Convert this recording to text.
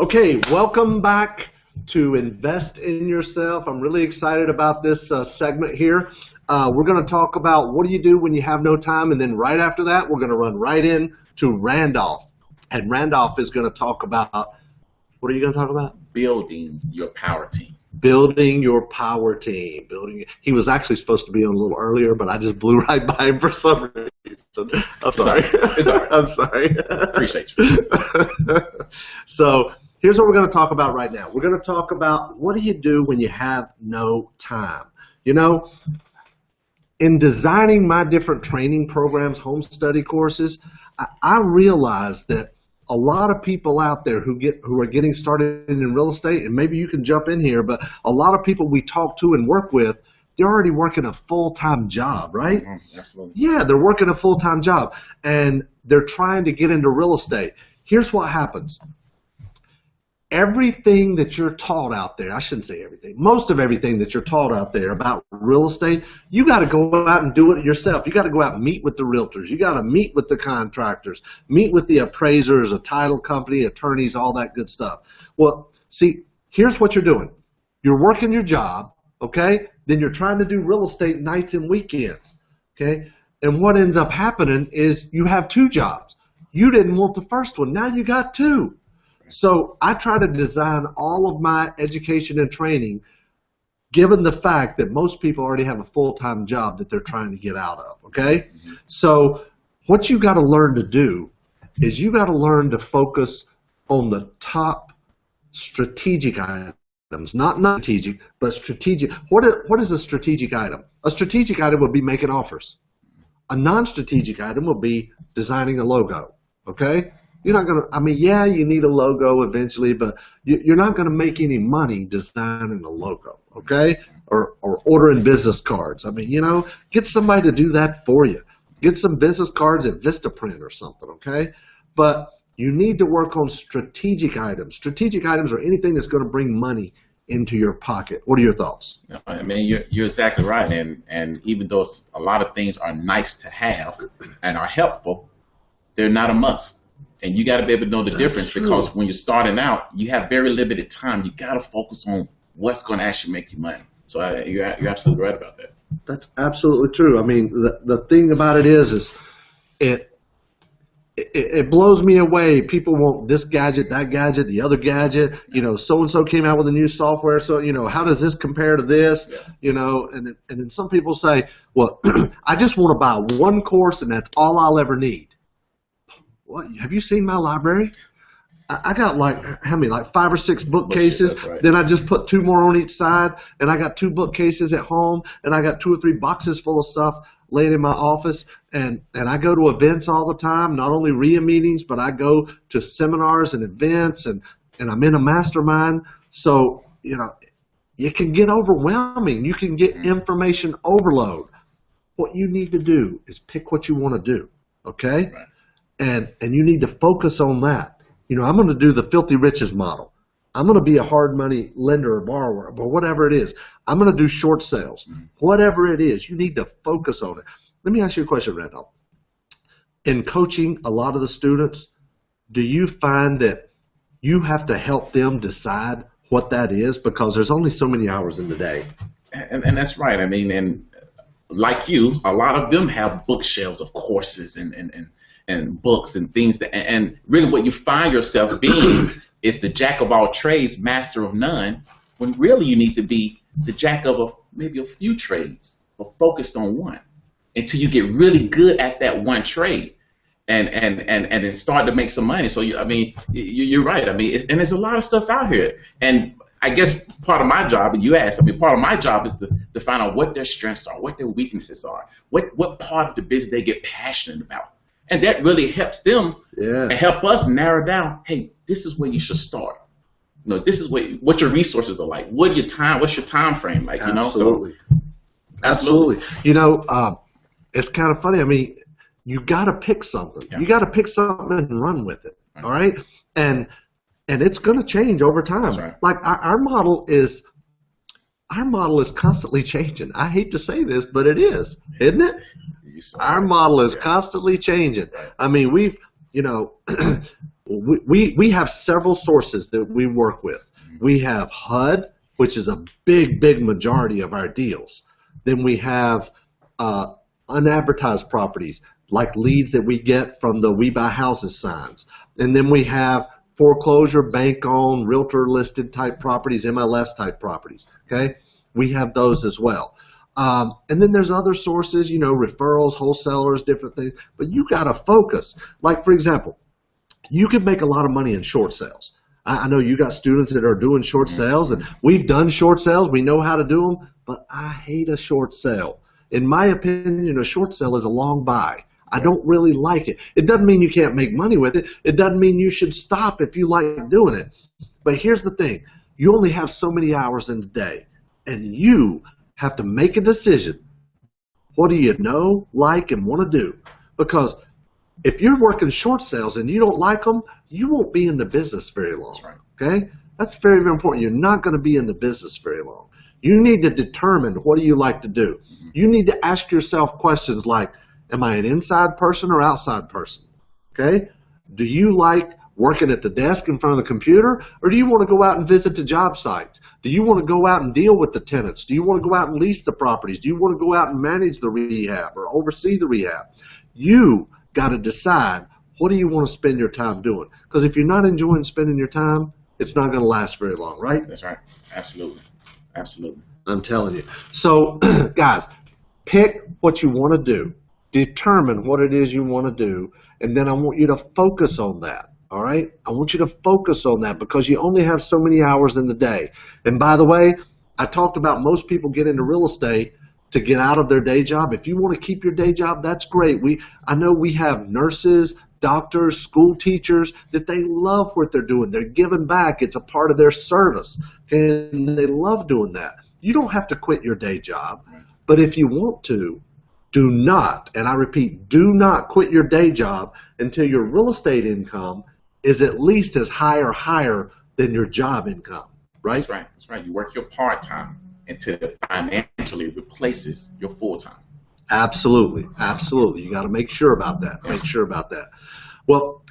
Okay, welcome back to Invest in Yourself. I'm really excited about this segment here. We're going to talk about what do you do when you have no time, and then right after that, we're going to run right in to Randolph. And Randolph is going to talk about, what are you going to talk about? Building your power team. Building your power team. He was actually supposed to be on a little earlier, but I just blew right by him for some reason. I'm sorry. It's all right. I'm sorry. Appreciate you. So here's what we're going to talk about right now. We're going to talk about what do you do when you have no time. You know, in designing my different training programs, home study courses, I realized that a lot of people out there who are getting started in real estate, and maybe you can jump in here, but a lot of people we talk to and work with, they're already working a full-time job, right? Absolutely. Yeah, they're working a full-time job, and they're trying to get into real estate. Here's what happens. Everything that you're taught out there, I shouldn't say everything, most of everything that you're taught out there about real estate, you got to go out and do it yourself. You got to go out and meet with the realtors. You got to meet with the contractors, meet with the appraisers, a title company, attorneys, all that good stuff. Well, see, here's what you're doing. You're working your job, okay? Then you're trying to do real estate nights and weekends, okay? And what ends up happening is you have two jobs. You didn't want the first one. Now you got two. So I try to design all of my education and training given the fact that most people already have a full-time job that they're trying to get out of, okay? So what you got to learn to do is you got to learn to focus on the top strategic items, not strategic, but strategic. What is a strategic item? A strategic item would be making offers. A non-strategic item would be designing a logo, okay? You're not going to, I mean, yeah, you need a logo eventually, but you're not going to make any money designing a logo, okay? Or ordering business cards. I mean, you know, get somebody to do that for you. Get some business cards at Vistaprint or something, okay? But you need to work on strategic items. Strategic items are anything that's going to bring money into your pocket. What are your thoughts? I mean, you're exactly right. And even though a lot of things are nice to have and are helpful, they're not a must. And you got to be able to know the difference because when you're starting out, you have very limited time. You got to focus on what's going to actually make you money. So you're absolutely right about that. That's absolutely true. I mean, the thing about it is it blows me away. People want this gadget, that gadget, the other gadget. You know, so-and-so came out with a new software. So, you know, how does this compare to this? Yeah. You know, and then some people say, well, I just want to buy one course and that's all I'll ever need. What, have you seen my library? I got like, how many, like 5 or 6 bookcases. Right. Then I just put 2 more on each side, and I got 2 bookcases at home, and I got 2 or 3 boxes full of stuff laying in my office, and I go to events all the time, not only RIA meetings, but I go to seminars and events, and I'm in a mastermind. So, you know, it can get overwhelming. You can get information overload. What you need to do is pick what you want to do, okay? Right. And you need to focus on that. You know, I'm going to do the filthy riches model. I'm going to be a hard money lender or borrower, or whatever it is. I'm going to do short sales. Whatever it is, you need to focus on it. Let me ask you a question, Randolph. In coaching a lot of the students, do you find that you have to help them decide what that is? Because there's only so many hours in the day. And that's right. I mean, and like you, a lot of them have bookshelves of courses and books and things and really what you find yourself being is the jack of all trades, master of none, when really you need to be the jack of maybe a few trades, but focused on one until you get really good at that one trade and then start to make some money. So you're right. I mean, and there's a lot of stuff out here. And I guess part of my job, and you asked, I mean, part of my job is to find out what their strengths are, what their weaknesses are, what part of the business they get passionate about. And that really helps them and help us narrow down, hey, this is where you should start. You know, this is what your resources are like. What's your time frame like? Absolutely. You know, Absolutely. You know, it's kind of funny. I mean, you got to pick something. Yeah. You got to pick something and run with it. Right. All right. And it's going to change over time. That's right. Like our model is constantly changing. I hate to say this, but it is, isn't it? Our model is constantly changing. Right. I mean, we've, you know, We have several sources that we work with. We have HUD, which is a big majority of our deals. Then we have unadvertised properties, like leads that we get from the We Buy Houses signs. And then we have foreclosure, bank-owned, realtor-listed type properties, MLS type properties. Okay, we have those as well. And then there's other sources, you know, referrals, wholesalers, different things. But you got to focus. Like, for example, you can make a lot of money in short sales. I know you got students that are doing short sales, and we've done short sales. We know how to do them, but I hate a short sale. In my opinion, a short sale is a long buy. I don't really like it. It doesn't mean you can't make money with it. It doesn't mean you should stop if you like doing it. But here's the thing. You only have so many hours in the day, and you have to make a decision. What do you know, like, and want to do? Because if you're working short sales and you don't like them, you won't be in the business very long. That's right. Okay? That's very, very important. You're not going to be in the business very long. You need to determine what do you like to do. You need to ask yourself questions like, am I an inside person or outside person? Okay? Do you like working at the desk in front of the computer, or do you want to go out and visit the job sites? Do you want to go out and deal with the tenants? Do you want to go out and lease the properties? Do you want to go out and manage the rehab or oversee the rehab? You got to decide, what do you want to spend your time doing? Because if you're not enjoying spending your time, it's not going to last very long, right? That's right. Absolutely. Absolutely. I'm telling you. So, guys, pick what you want to do. Determine what it is you want to do, and then I want you to focus on that. All right? I want you to focus on that because you only have so many hours in the day. And by the way, I talked about most people get into real estate to get out of their day job. If you want to keep your day job, that's great. I know we have nurses, doctors, school teachers that they love what they're doing. They're giving back. It's a part of their service, and they love doing that. You don't have to quit your day job, but if you want to, do not, and I repeat, do not quit your day job until your real estate income is at least as high or higher than your job income, right? That's right. That's right. You work your part-time until it financially replaces your full-time. Absolutely. Absolutely. You got to make sure about that. Make sure about that. Well,